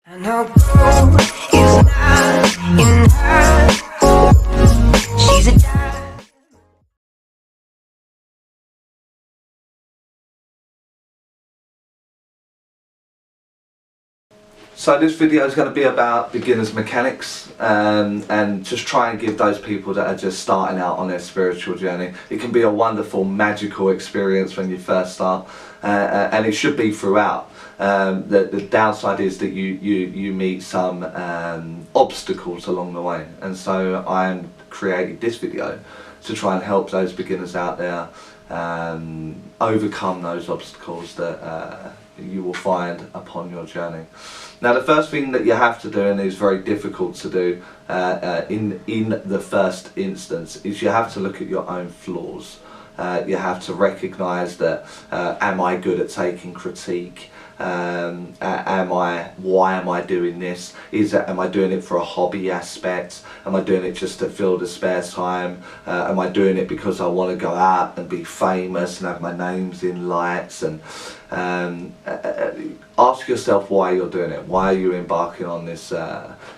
I know gold is not in her. She's a diamond. So this video is going to be about beginners mechanics and just try and give those people that are just starting out on their spiritual journey. It can be a wonderful, magical experience when you first start, and it should be throughout. The downside is that you meet some obstacles along the way, and so I created this video to try and help those beginners out there overcome those obstacles that you will find upon your journey. Now, the first thing that you have to do, and is very difficult to do in the first instance, is you have to look at your own flaws. You have to recognise that am I good at taking critique? Why am I doing this? Am I doing it for a hobby aspect? Am I doing it just to fill the spare time? Am I doing it because I want to go out and be famous and have my names in lights? And ask yourself why you're doing it. Why are you embarking on this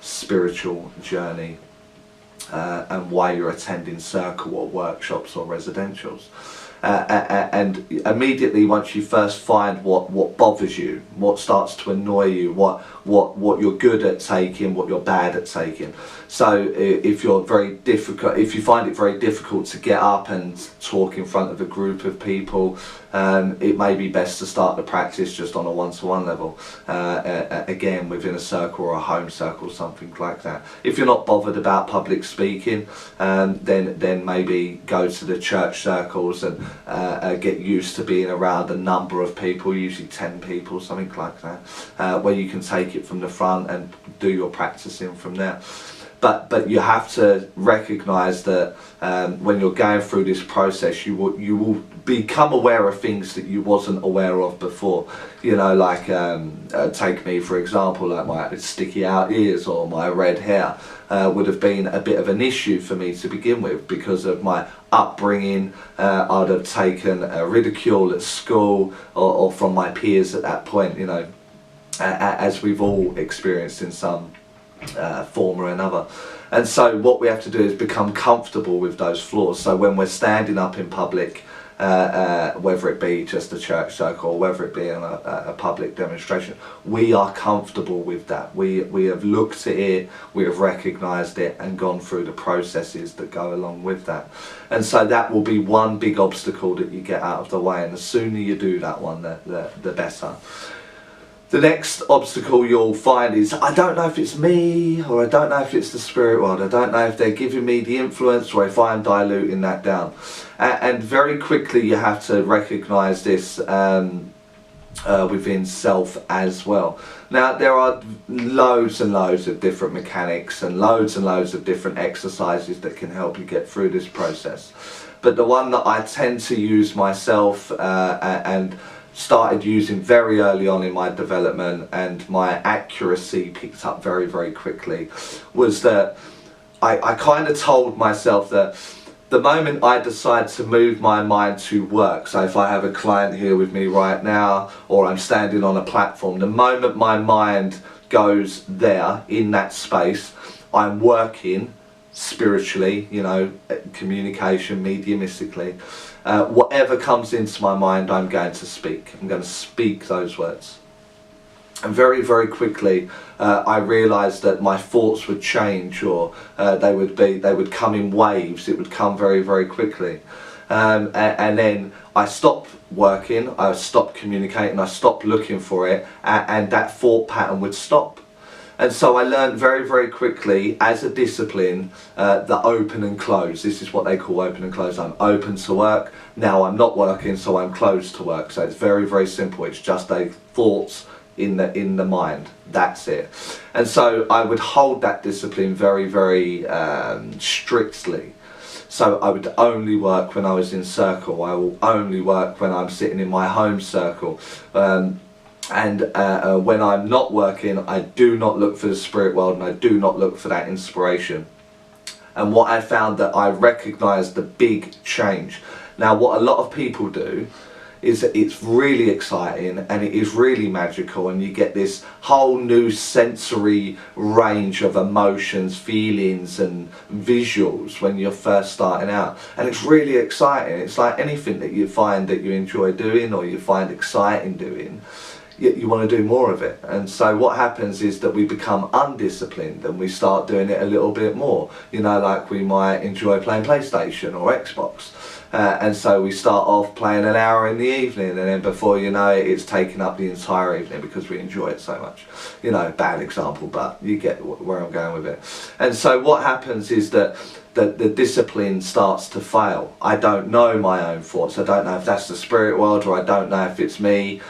spiritual journey? And why you're attending circle or workshops or residentials. And immediately, once you first find what bothers you, what starts to annoy you, what you're good at taking, what you're bad at taking. So if you find it very difficult to get up and talk in front of a group of people, it may be best to start the practice just on a one-to-one level, again within a circle or a home circle, something like that. If you're not bothered about public speaking, then maybe go to the church circles and get used to being around a number of people, usually 10 people, something like that, where you can take it from the front and do your practicing from there. But you have to recognise that when you're going through this process, you will become aware of things that you wasn't aware of before. You know, like take me for example, like my sticky out ears or my red hair would have been a bit of an issue for me to begin with because of my upbringing. I'd have taken ridicule at school or from my peers at that point, you know, as we've all experienced in some form or another. And so what we have to do is become comfortable with those flaws. So when we're standing up in public, whether it be just a church circle or whether it be in a public demonstration, we are comfortable with that. We have looked at it, we have recognised it and gone through the processes that go along with that. And so that will be one big obstacle that you get out of the way, and the sooner you do that one, the better. The next obstacle you'll find is, I don't know if it's me, or I don't know if it's the spirit world, I don't know if they're giving me the influence or if I'm diluting that down. And very quickly you have to recognise this within self as well. Now, there are loads and loads of different mechanics and loads of different exercises that can help you get through this process. But the one that I tend to use myself and started using very early on in my development, and my accuracy picked up very quickly, was that I kind of told myself that the moment I decide to move my mind to work, so if I have a client here with me right now or I'm standing on a platform, the moment my mind goes there in that space, I'm working spiritually, you know, communication, mediumistically. Whatever comes into my mind, I'm going to speak. I'm going to speak those words. And very quickly I realised that my thoughts would change, or they would come in waves. It would come very quickly. And then I stopped working, I stopped communicating, I stopped looking for it, and that thought pattern would stop. And so I learned very quickly as a discipline the open and close. This is what they call open and close. I'm open to work, now I'm not working, so I'm closed to work. So it's very simple. It's just a thoughts in the mind. That's it. And so I would hold that discipline very strictly. So I would only work when I was in circle. I will only work when I'm sitting in my home circle. And when I'm not working, I do not look for the spirit world, and I do not look for that inspiration. And what I found, that I recognised the big change. Now, what a lot of people do is that it's really exciting and it is really magical, and you get this whole new sensory range of emotions, feelings and visuals when you're first starting out, and it's really exciting. It's like anything that you find that you enjoy doing or you find exciting doing, you want to do more of it. And so what happens is that we become undisciplined and we start doing it a little bit more, you know, like we might enjoy playing PlayStation or Xbox, and so we start off playing an hour in the evening, and then before you know it, it's taken up the entire evening because we enjoy it so much. You know, bad example, but you get where I'm going with it. And so what happens is that the discipline starts to fail. I don't know my own thoughts. I don't know if that's the spirit world, or I don't know if it's me.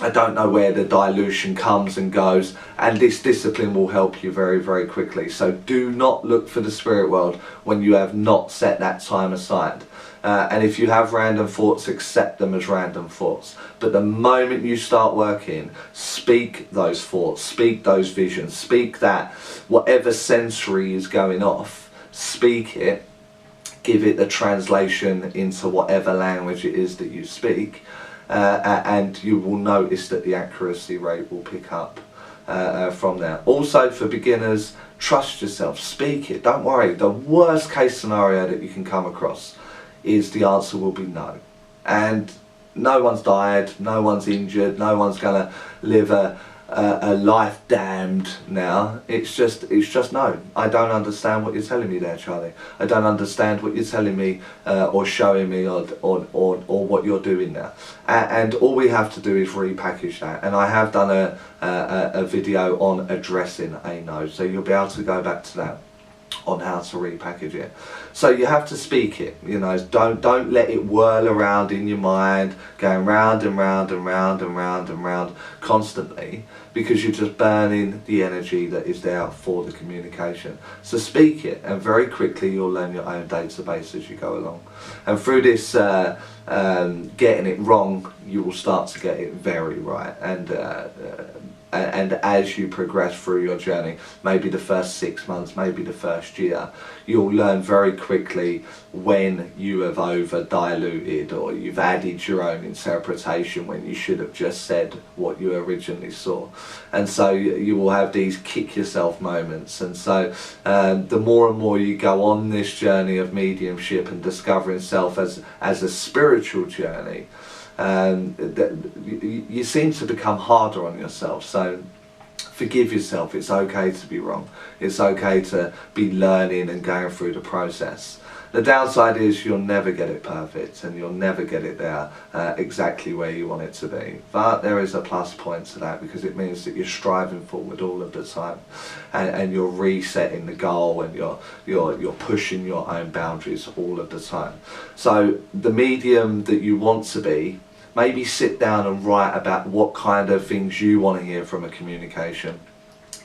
I don't know where the dilution comes and goes, and this discipline will help you very, very quickly. So do not look for the spirit world when you have not set that time aside. And if you have random thoughts, accept them as random thoughts. But the moment you start working, speak those thoughts, speak those visions, speak that whatever sensory is going off, speak it, give it the translation into whatever language it is that you speak. And you will notice that the accuracy rate will pick up from there. Also, for beginners, trust yourself, speak it, don't worry. The worst case scenario that you can come across is the answer will be no. And no one's died, no one's injured, no one's going to live a life damned now. It's just no. I don't understand what you're telling me there, Charlie. I don't understand what you're telling me or showing me or what you're doing now. And all we have to do is repackage that. And I have done a video on addressing a no, so you'll be able to go back to that on how to repackage it. So you have to speak it, you know, don't let it whirl around in your mind, going round and round and round and round and round constantly, because you're just burning the energy that is there for the communication. So speak it, and very quickly you'll learn your own database as you go along. And through this getting it wrong, you will start to get it very right. And as you progress through your journey, maybe the first 6 months, maybe the first year, you'll learn very quickly when you have over diluted or you've added your own interpretation when you should have just said what you originally saw. And so you will have these kick yourself moments. And so the more and more you go on this journey of mediumship and discovering self as a spiritual journey, you seem to become harder on yourself. So forgive yourself. It's okay to be wrong. It's okay to be learning and going through the process. The downside is you'll never get it perfect, and you'll never get it there exactly where you want it to be. But there is a plus point to that, because it means that you're striving forward all of the time, and you're resetting the goal, and you're pushing your own boundaries all of the time. So the medium that you want to be, maybe sit down and write about what kind of things you want to hear from a communication.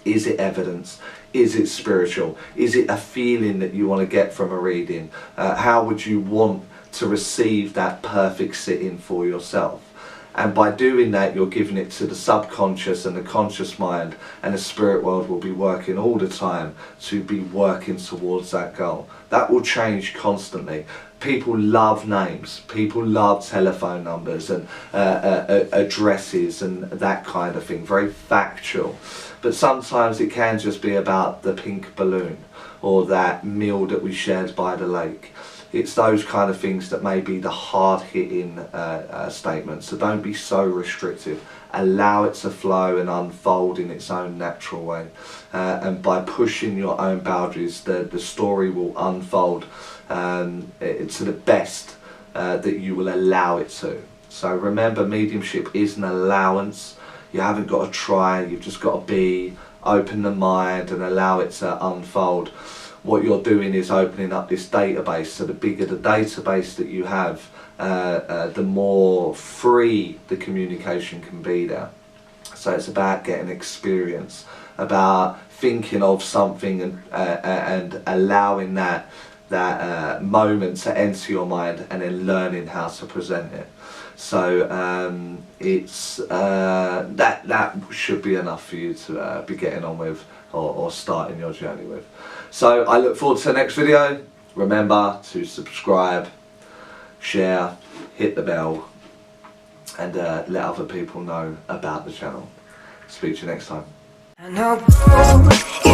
Is it evidence? Is it spiritual? Is it a feeling that you want to get from a reading? How would you want to receive that perfect sit-in for yourself? And by doing that, you're giving it to the subconscious and the conscious mind, and the spirit world will be working all the time to be working towards that goal. That will change constantly. People love names, people love telephone numbers and addresses and that kind of thing, very factual. But sometimes it can just be about the pink balloon or that meal that we shared by the lake. It's those kind of things that may be the hard-hitting statements. So don't be so restrictive. Allow it to flow and unfold in its own natural way. And by pushing your own boundaries, the story will unfold to the best that you will allow it to. So remember, mediumship is an allowance. You haven't got to try, you've just got to be, open the mind and allow it to unfold. What you're doing is opening up this database. So the bigger the database that you have, the more free the communication can be there. So it's about getting experience, about thinking of something and allowing that moment to enter your mind, and then learning how to present it. So it's that should be enough for you to be getting on with or starting your journey with. So I look forward to the next video. Remember to subscribe, share, hit the bell, and let other people know about the channel. Speak to you next time. I know